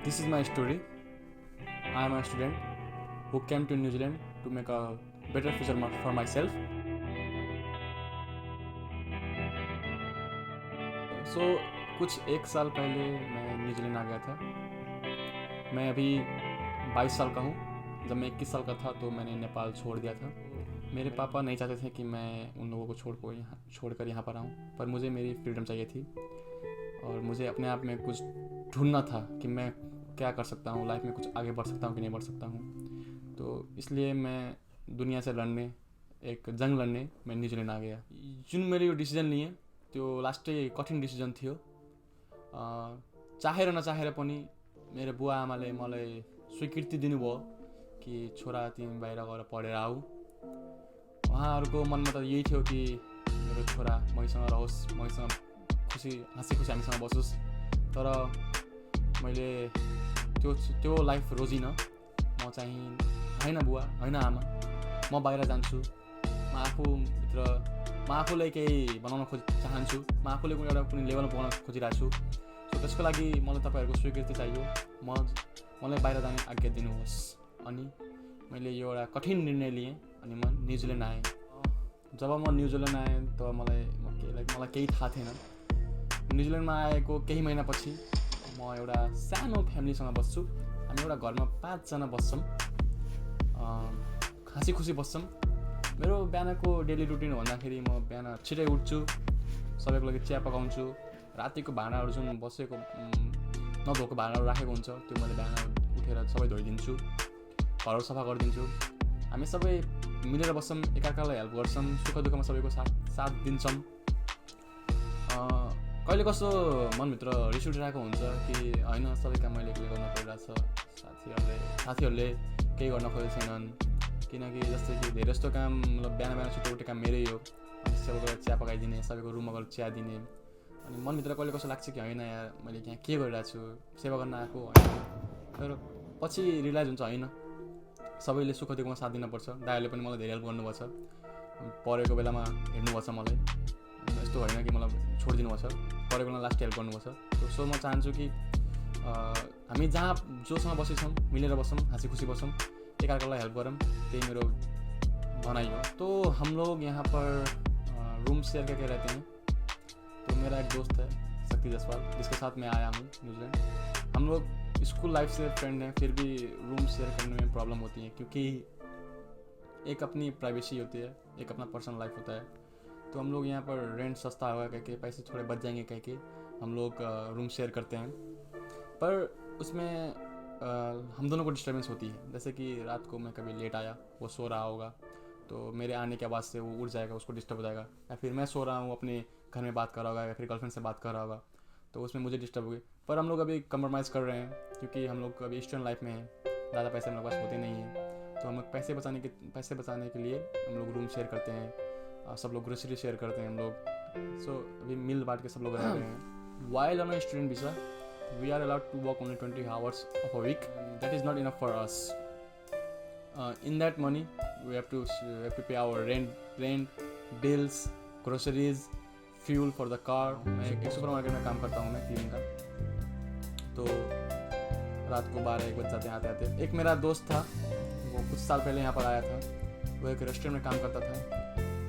This is my story. I am a student who came to New Zealand to make a better future for myself. So कुछ एक साल पहले मैं New Zealand आ गया था। मैं अभी 22 साल का हूँ। जब मैं 21 साल का था तो मैंने नेपाल छोड़ दिया था। मेरे पापा नहीं चाहते थे कि मैं उन लोगों को छोड़कर यहाँ पर आऊँ, पर मुझे मेरी फ्रीडम चाहिए थी और मुझे अपने आप में कुछ ढूंढना था कि मैं क्या कर सकता हूँ, लाइफ में कुछ आगे बढ़ सकता हूँ कि नहीं बढ़ सकता हूँ। तो इसलिए मैं दुनिया से लड्ने, एक जंग लड्ने मैं न्यूजीलैंड आ गया। जुन मैले यो डिसिजन लिएँ त्यो लास्टै कठिन डिसिजन थियो। चाहेर नचाहेर पनि मेरो बुवा आमाले मलाई स्वीकृति दिनुभयो कि छोरा तिमी बाहिर गएर पढेर आऊ। उहाँहरूको मनमा त यही थियो कि मेरो छोरा मैसँग रहोस्, मैसँग हाँसी खुसी हामीसँग बसोस्। तर मैले त्यो लाइफ रोजिनँ। म चाहिँ होइन बुवा, होइन आमा, म बाहिर जान्छु, म आफूलाई केही बनाउन चाहन्छु, म आफूले कुनै लेभलमा पुग्न खोजिरहेको छु। सो त्यसको लागि मलाई तपाईँहरूको स्वीकृति चाहियो, मलाई बाहिर जाने आज्ञा दिनुहोस्। अनि मैले यो एउटा कठिन निर्णय लिएँ अनि म न्युजिल्यान्ड आएँ। जब म न्युजिल्यान्ड आएँ तब मलाई केही थाहा थिएन। न्युजिल्यान्डमा आएको केही महिनापछि म एउटा सानो फ्यामिलीसँग बस्छु। हामी एउटा घरमा 5 जना बस्छौँ, हाँसी खुसी बस्छौँ। मेरो बिहानको डेली रुटिन भन्दाखेरि म बिहान छिटै उठ्छु, सबैको लागि चिया पकाउँछु, रातिको भाँडाहरू जुन बसेको नधोएको भाँडाहरू राखेको हुन्छ त्यो मैले बिहान उठेर सबै धोइदिन्छु, घरहरू सफा गरिदिन्छु। हामी सबै मिलेर बस्छौँ, एकअर्कालाई हेल्प गर्छौँ, सुख दुःखमा सबैको साथ दिन्छौँ। कहिले कस्तो मनभित्र रिस उठिरहेको हुन्छ कि होइन सबै काम मैले एक्लै गर्न परिरहेछ, साथीहरूले केही गर्न खोजेको छैनन्, किनकि जस्तै कि धेरै जस्तो काम मतलब बिहान छिटो उठेको काम मेरै हो। अनि सबैको चिया पकाइदिने, सबैको रुममा गएर चिया दिने। अनि मनभित्र कहिले कस्तो लाग्छ कि होइन यार मैले यहाँ के गरिरहेको छु, सेवा गर्न आएको होइन। तर पछि रियलाइज हुन्छ होइन, सबैले सुख दुःखमा साथ दिनुपर्छ। दाइहरूले पनि मलाई धेरै हेल्प गर्नुपर्छ, परेको बेलामा हेर्नुपर्छ मलाई। यस्तो होइन कि मलाई छोडिदिनु पर्छ, परेको बेला लास्ट हेल्प गर्नुपर्छ। सो म चाहन्छु कि हामी जहाँ जोसँग बसेछौँ मिलेर बसौँ, हाँसी खुसी बसौँ, एकअर्कालाई हेल्प गरौँ, त्यही मेरो भनाइ हो। तो हम लोग यहाँ पर रूम शेयर करके रहते हैं। तो मेरा एक दोस्त है शक्ति जसवाल, जिसके साथ मैं आया हूँ न्यूजीलैंड। हम लोग स्कूल लाइफ से फ्रेंड हैं, फिर भी रूम शेयर करने में प्रॉब्लम होती है क्योंकि एक अपनी प्राइवेसी होती है, एक अपना पर्सनल लाइफ होता है। तो हम लोग यहाँ पर रेंट सस्ता होगा कह के, पैसे थोड़े बच जाएंगे कह के हम लोग रूम शेयर करते हैं। पर उसमें हम दोनों को डिस्टर्बेंस होती है। जैसे कि रात को मैं कभी लेट आया, वो सो रहा होगा तो मेरे आने के आवाज़ से वो उठ जाएगा, उसको डिस्टर्ब हो जाएगा। या फिर मैं सो रहा हूँ अपने घर में बात कर रहा होगा या फिर गर्लफ्रेंड से बात कर रहा होगा तो उसमें मुझे डिस्टर्ब होगी। पर हम लोग अभी कंप्रोमाइज़ कर रहे हैं क्योंकि हम लोग अभी स्टूडेंट लाइफ में हैं, ज़्यादा पैसे हम लोग पास होते नहीं हैं। तो हम लोग पैसे बचाने के लिए हम लोग रूम शेयर करते हैं, सब लोग ग्रोसरी शेयर करते हैं हम लोग। सो अभी मिल बांट के सब लोग रह रहे हैं। While on a student visa we are allowed to work only 20 hours of a week. That is not enough for us. In that money we have to pay our rent, bills, groceries, fuel for the car. मैं एक super market में काम करता हूँ, मैं cleaning का। तो रात को 12-1 बज जाते हैं आते आते। एक मेरा दोस्त था, वो कुछ साल पहले यहाँ पर आया था, वो एक रेस्टोरेंट में काम करता था।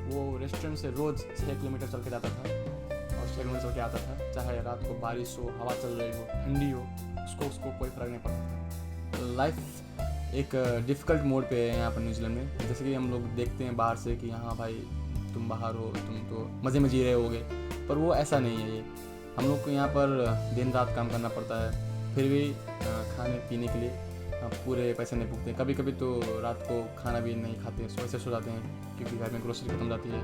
वो रेस्टोरेंट से रोज़ 6 किलोमीटर चल के जाता था और 6 किलोमीटर चल के आता था। चाहे रात को बारिश हो, हवा चल रही हो, ठंडी हो, उसको कोई फ़र्क नहीं पड़ता था। लाइफ एक डिफ़िकल्ट मोड पे है यहाँ पर न्यूजीलैंड में। जैसे कि हम लोग देखते हैं बाहर से कि हाँ भाई तुम बाहर हो, तुम तो मज़े में जी रहे होगे, पर वो ऐसा नहीं है। ये हम लोग को यहाँ पर दिन रात काम करना पड़ता है, फिर भी खाने पीने के लिए पूरे पैसे नहीं पुगते। कभी कभी तो रात को खाना भी नहीं खाते, वैसे सो जाते हैं क्योंकि घर में ग्रोसरी खत्म जाती है।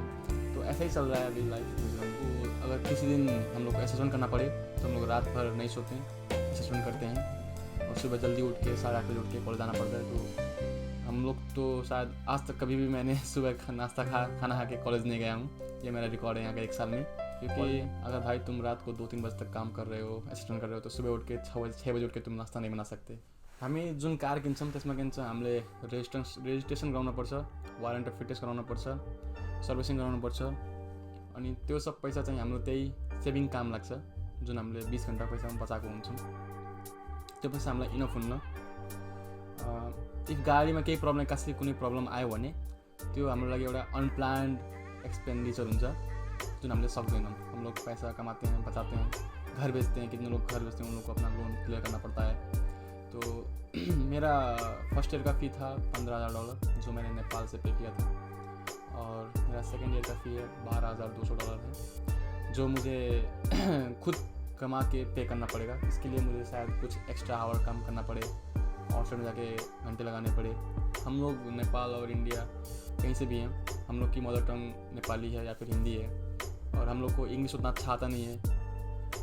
तो ऐसा ही चल रहा है अभी लाइफ न्यूजीलैंड को। अगर किसी दिन हम लोग को असेसमेंट करना पड़े तो हम लोग रात भर नहीं सोते हैं, असेसमेंट करते हैं और सुबह जल्दी उठ के 8:30 बजे उठ के कॉलेज जाना पड़ता है। तो हम लोग तो शायद आज तक कभी भी मैंने सुबह खाना खा के कॉलेज नहीं गया हूँ। ये मेरा रिकॉर्ड है यहाँ का 1 साल में। क्योंकि अगर भाई तुम रात को 2-3 बजे तक काम कर रहे हो, असिस्टेंट कर रहे हो, तो सुबह उठ के 6 बजे उठ के तुम नास्ता नहीं बना सकते। हामी जुन कार किन्छौँ त्यसमा हामीले रेजिस्ट्रेसन गराउनुपर्छ, वारेन्ट अफ फिटनेस गराउनुपर्छ, सर्भिसिङ गराउनुपर्छ। अनि त्यो सब पैसा चाहिँ हाम्रो त्यही सेभिङ काम लाग्छ जुन हामीले 20 घन्टा पैसा बचाएको हुन्छौँ। त्यो पैसा हामीलाई इनफ हुन्न। इफ गाडीमा केही प्रब्लम कसै कुनै प्रब्लम आयो भने त्यो हाम्रो लागि एउटा अनप्लान्ड एक्सपेन्डिचर हुन्छ जुन हामीले सक्दैनौँ। हम लोग पैसा कमाते हैं, बचाते हैं, घर बेचते हैं, कितने लोग घर बेचते हैं, उन लोग को अपना लोन क्लियर करना पड़ता है। तो मेरा फर्स्ट ईयर का फ़ी था $15,000 जो मैंने नेपाल से पे किया था, और मेरा सेकेंड ईयर का फ़ी है $12,200 है जो मुझे खुद कमा के पे करना पड़ेगा। इसके लिए मुझे शायद कुछ एक्स्ट्रा आवर काम करना पड़े, आउटसाइड में जाके घंटे लगाने पड़े। हम लोग नेपाल और इंडिया कहीं से भी हैं, हम लोग की मदर टंग नेपाली है या फिर हिंदी है, और हम लोग को इंग्लिश उतना अच्छा आता नहीं है,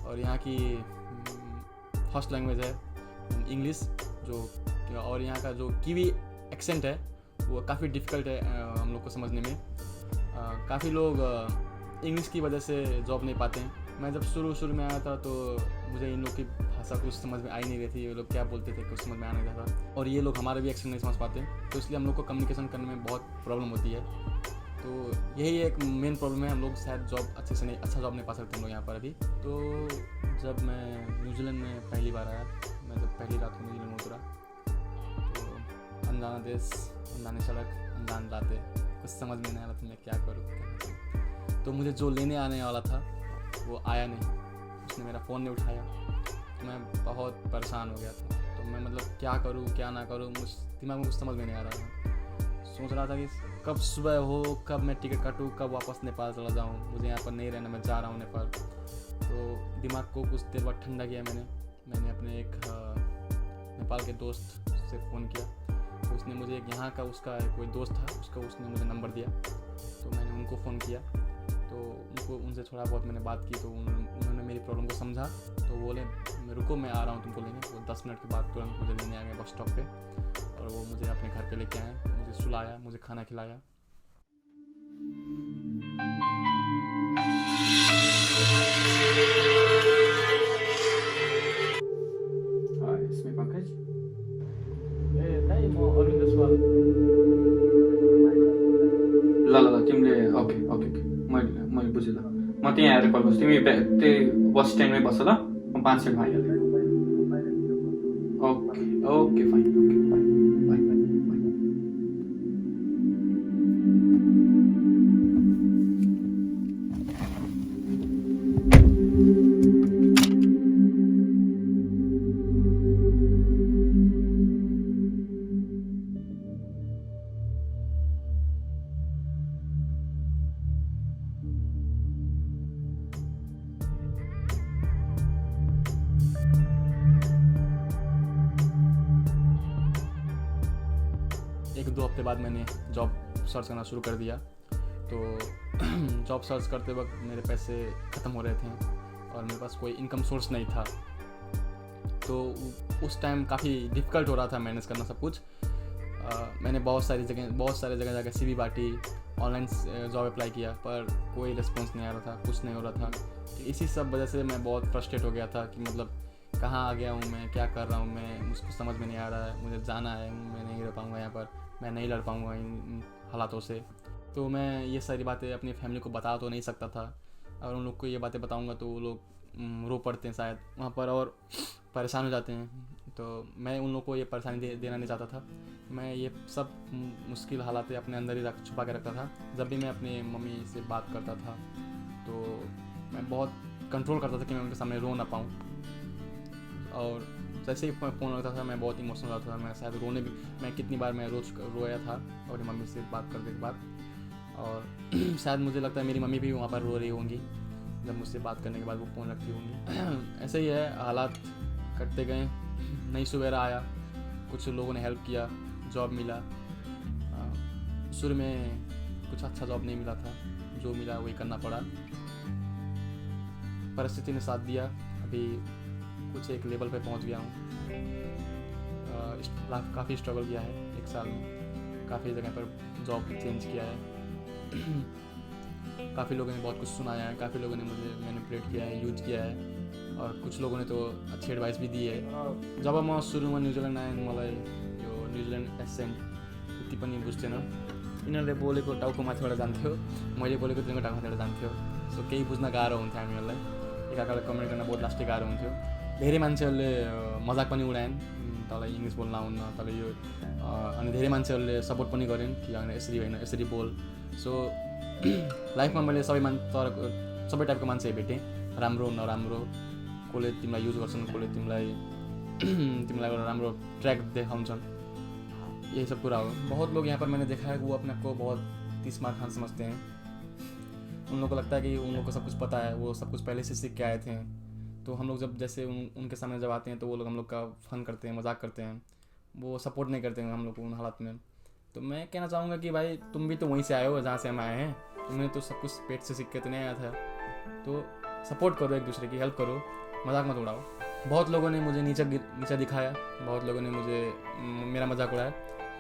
और यहाँ की फर्स्ट लैंग्वेज है इंग्लिश जो, और यहाँ का जो कीवी एक्सेंट है वो काफ़ी डिफ़िकल्ट है हम लोग को समझने में। काफ़ी लोग इंग्लिश की वजह से जॉब नहीं पाते हैं। मैं जब शुरू में आया था तो मुझे इन लोग की भाषा कुछ समझ में आ ही नहीं रही थी, ये लोग क्या बोलते थे कुछ समझ में आ नहीं रहा था, और ये लोग हमारे भी एक्सेंट नहीं समझ पाते, तो इसलिए हम लोग को कम्युनिकेशन करने में बहुत प्रॉब्लम होती है। तो यही एक मेन प्रॉब्लम है, हम लोग शायद जॉब अच्छा जॉब नहीं पा सकते हम लोग यहाँ पर अभी। तो जब मैं न्यूजीलैंड में पहली बार आया, मैं जब पहली रात को न्यूजीलैंड में उतरा, तो अनजाना देश, अनजानी सड़क, अनजान रातें, कुछ समझ में नहीं आ रहा था मैं क्या करूँ। तो मुझे जो लेने आने वाला था वो आया नहीं, उसने मेरा फ़ोन नहीं उठाया, तो मैं बहुत परेशान हो गया था। तो मैं मतलब क्या करूँ क्या ना करूँ, मुझ दिमाग में कुछ समझ में नहीं आ रहा था। सोच रहा था कि कब सुबह हो, कब मैं टिकट काटूँ, कब वापस नेपाल चला जाऊँ, मुझे यहाँ पर नहीं रहना, मैं जा रहा हूँ नेपाल। तो दिमाग को कुछ देर बाद ठंडा किया मैंने अपने एक नेपाल के दोस्त से फ़ोन किया, तो उसने मुझे यहाँ का उसका कोई दोस्त था, उसने मुझे नंबर दिया, तो मैंने उनको फ़ोन किया। तो उनसे थोड़ा बहुत मैंने बात की, तो उन्होंने मेरी प्रॉब्लम को समझा, तो बोले रुको मैं आ रहा हूँ तुमको लेने। वो 10 मिनट के बाद तुरंत मुझे लेने आ गए बस स्टॉप पे, और वो मुझे अपने घर पे लेके आए, मुझे सुलाया, मुझे खाना खिलाया। इसमें पंकज म अरविन्द सुवाल ल तिमीले ओके मैले बुझेँ ल, म त्यहीँ आएर कल गर्छु, तिमी त्यही बस स्ट्यान्डमै बस ल, म 5 मिनटमा आइहालेँ। Okay fine, okay bye bye bye bye. एक दो हफ्ते बाद मैंने जॉब सर्च करना शुरू कर दिया। तो जॉब सर्च करते वक्त मेरे पैसे ख़त्म हो रहे थे और मेरे पास कोई इनकम सोर्स नहीं था, तो उस टाइम काफ़ी डिफ़िकल्ट हो रहा था मैनेज करना सब कुछ। मैंने बहुत सारे जगह जाकर CV बांटी, ऑनलाइन जॉब अप्लाई किया, पर कोई रिस्पॉन्स नहीं आ रहा था, कुछ नहीं हो रहा था। तो इसी सब वजह से मैं बहुत फ्रस्ट्रेट हो गया था कि मतलब कहाँ आ गया हूँ मैं, क्या कर रहा हूँ मैं, मुझको समझ में नहीं आ रहा है, मुझे जाना है, मैं नहीं रह पाऊँगा यहाँ पर, मैं नहीं लड़ पाऊँगा इन हालातों से। तो मैं ये सारी बातें अपनी फैमिली को बता तो नहीं सकता था, और उन लोग को ये बातें बताऊँगा तो वो लोग रो पड़ते हैं शायद वहाँ पर और परेशान हो जाते हैं। तो मैं उन लोग को ये परेशानी देना नहीं चाहता था। मैं ये सब मुश्किल हालातें अपने अंदर ही छुपा के रखता था। जब भी मैं अपनी मम्मी से बात करता था तो मैं बहुत कंट्रोल करता था कि मैं उनके सामने रो ना पाऊँ, और जैसे ही फ़ोन लगता था मैं बहुत इमोशनल होता था। मैं शायद मैं कितनी बार मैं रोया था अपनी मम्मी से बात करने के बाद, और शायद मुझे लगता है मेरी मम्मी भी वहाँ पर रो रही होंगी जब मुझसे बात करने के बाद वो फ़ोन रखती होंगी। ऐसे ही है, हालात कटते गए। नई सवेरा आया, कुछ लोगों ने हेल्प किया, जॉब मिला। शुरू में कुछ अच्छा जॉब नहीं मिला था, जो मिला वही करना पड़ा, परिस्थिति ने साथ दिया। अभी कुछ एक लेवल पे पहुंच गया हूँ। काफ़ी स्ट्रगल किया है 1 साल में, काफ़ी जगह पर जॉब चेंज किया है, काफ़ी लोगों ने बहुत कुछ सुनाया है, काफ़ी लोगों ने मुझे मैनिपुलेट किया है, यूज किया है, और कुछ लोगों ने तो अच्छी एडवाइस भी दी है। जब म सुरुमा न्युजिल्यान्ड आएँ, मलाई यो न्युजिल्यान्ड एसेन्ट यति पनि बुझ्थेन। यिनीहरूले बोलेको टाउको माथिबाट जान्थ्यो, मैले बोलेको तिनीहरूको टाउको माथिबाट जान्थ्यो। सो केही बुझ्न गाह्रो हुन्थ्यो हामीहरूलाई, एकाअर्कालाई कमेन्ट गर्न बहुत लास्टै गाह्रो हुन्थ्यो। धेरै मान्छेहरूले मजाक पनि उडाएन, तँलाई इङ्ग्लिस बोल्न आउन्न, तँलाई यो अनि धेरै मान्छेहरूले सपोर्ट पनि गरेन कि होइन यसरी होइन यसरी बोल। सो लाइफमा मैले सबै टाइपको मान्छे भेटेँ, राम्रो नराम्रो, कसले तिमीलाई युज गर्छन्, कसले तिमीलाई एउटा राम्रो ट्रैक दिखाउँछन्, यही सब कुरा हो। बहुत लोग यहाँ पर मैंने देखा है वो अपने को बहुत 30 मार खान समझते हैं। उन लोगों को लगता है कि उन लोगों को सब कुछ पता है, वो सब कुछ पहले से सीख के आए थे। तो हम लोग जब जैसे उनके सामने जब आते हैं तो वो लोग हम लोग का फ़न करते हैं, मजाक करते हैं, वो सपोर्ट नहीं करते हैं हम लोग को उन हालात में। तो मैं कहना चाहूँगा कि भाई तुम भी तो वहीं से आए हो जहाँ से हम आए हैं, तुम्हें तो सब कुछ पेट से सीख के तो नहीं आया था। तो सपोर्ट करो, एक दूसरे की हेल्प करो, मजाक मत उड़ाओ। बहुत लोगों ने मुझे नीचा दिखाया, बहुत लोगों ने मेरा मजाक उड़ाया,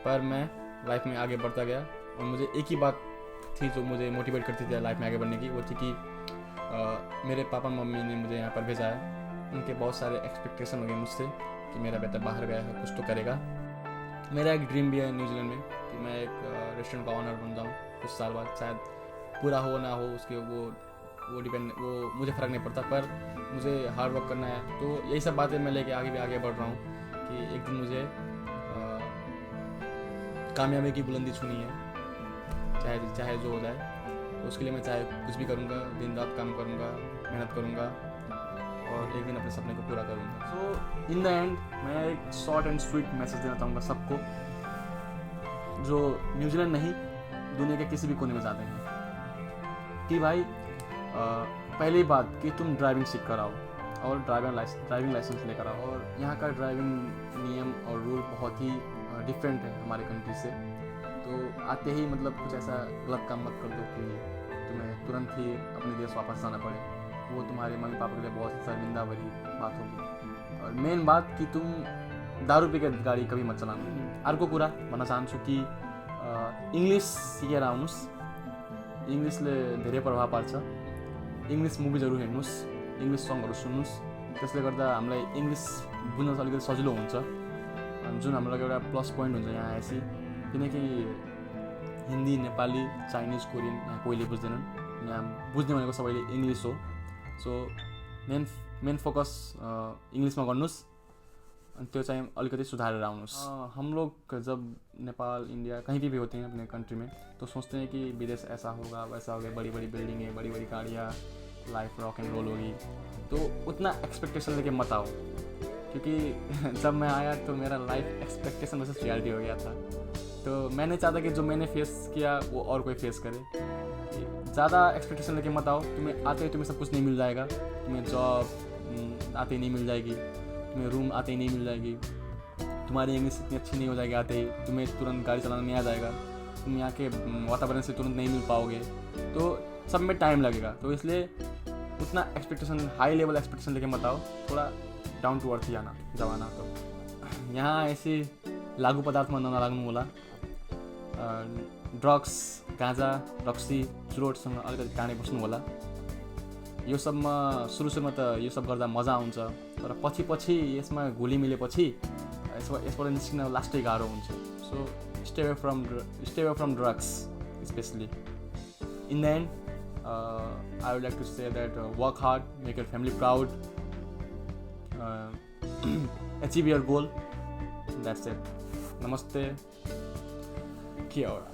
पर मैं लाइफ में आगे बढ़ता गया। और मुझे एक ही बात थी जो मुझे मोटिवेट करती थी लाइफ में आगे बढ़ने की, वो थी कि मेरे पापा मम्मी ने मुझे यहाँ पर भेजा है। उनके बहुत सारे एक्सपेक्टेशन हो गए मुझसे कि मेरा बेटा बाहर गया है, कुछ तो करेगा। मेरा एक ड्रीम भी है न्यूजीलैंड में कि मैं एक रेस्टोरेंट का ऑनर बन जाऊँ कुछ साल बाद। शायद पूरा हो ना हो उसके वो डिपेंड, वो मुझे फ़र्क नहीं पड़ता, पर मुझे हार्ड वर्क करना है। तो यही सब बातें मैं लेके आगे बढ़ रहा हूँ कि एक दिन मुझे कामयाबी की बुलंदी छूनी है, चाहे जो हो जाए। तो उसके लिए मैं चाहे कुछ भी करूँगा, दिन रात काम करूँगा, मेहनत करूँगा और एक दिन अपने सपने को पूरा करूँगा। सो इन द एंड मैं एक शॉर्ट एंड स्वीट मैसेज देना चाहूँगा सबको जो न्यूजीलैंड नहीं दुनिया के किसी भी कोने में जाते हैं कि भाई पहली बात कि तुम ड्राइविंग सीख कर आओ और ड्राइविंग लाइसेंस लेकर आओ। और यहाँ का ड्राइविंग नियम और रूल बहुत ही डिफरेंट है हमारे कंट्री से। तो आते ही मतलब कुछ ऐसा गलत काम मत कर दो कि तुम्हें तुरंत ही अपने देश वापस जाना पड़े, वो तुम्हारे मम्मी पापा के लिए बहुत ही शर्मिंदा भरी बात होगी। और मेन बात कि तुम दारू पी के गाडी कभी मत चलाउनु। अर्को कुरा भन्न चाहन्छु कि इङ्ग्लिस सिकेर आउनुहोस्, इङ्ग्लिसले धेरै प्रभाव पार्छ। इङ्ग्लिस मुभिजहरू हेर्नुहोस्, इङ्ग्लिस सङहरू सुन्नुहोस्, त्यसले गर्दा हामीलाई इङ्ग्लिस बुझ्न अलिकति सजिलो हुन्छ, जुन हाम्रो लागि एउटा प्लस पोइन्ट हुन्छ यहाँ आएपछि। किनकि हिन्दी, नेपाली, चाइनिज, कोरियन यहाँ कोहीले बुझ्दैनन्, यहाँ बुझ्ने भनेको सबैले इङ्ग्लिस हो। सो मेन फोकस इङ्ग्लिसमा गर्नुहोस्, अनि त्यो चाहिँ अलिकति सुधारेर आउनुहोस्। हम लोग जब नेपाल, इंडिया कहीं भी होते हैं अपने कंट्री में तो सोचते हैं कि विदेश ऐसा होगा वैसा होगा, बड़ी बड़ी बिल्डिंगें, बड़ी बड़ी गाड़ियाँ, लाइफ रॉक एंड रोल होगी। तो उतना एक्सपेक्टेशन लेके मत आओ, क्योंकि जब मैं आया तो मेरा लाइफ एक्सपेक्टेशन वर्सेस रियलिटी हो गया था। तो मैं नहीं चाहता कि जो मैंने फेस किया वो और कोई फेस करे। ज़्यादा एक्सपेक्टेशन लेके मत आओ। तुम्हें आते ही तुम्हें सब कुछ नहीं मिल जाएगा, तुम्हें जॉब आते ही नहीं मिल जाएगी, तुम्हें रूम आते ही नहीं मिल जाएगी, तुम्हारी इंग्लिश इतनी अच्छी नहीं हो जाएगी आते ही, तुम्हें तुरंत गाड़ी चलाना नहीं आ जाएगा, तुम यहाँ के वातावरण से तुरंत नहीं मिल पाओगे, तो सब में टाइम लगेगा। तो इसलिए उतना एक्सपेक्टेशन, हाई लेवल एक्सपेक्टेशन लेके मत आओ, थोड़ा डाउन टू अर्थ ही आना जब आना। तो यहाँ ऐसे लागु पदार्थमा नलाग्नु होला, ड्रग्स, गाँजा, रक्सी, चुरोटसँग अलिकति टाढै बस्नु होला। यो सबमा सुरुमा त यो सब गर्दा मजा आउँछ, तर पछि यसमा घुली मिलेपछि यसबाट निस्किन लास्टै गाह्रो हुन्छ। So stay away from drugs specially. In the end I would like to say that work hard, make your family proud, achieve your goal. That's it. Namaste. Kia ora.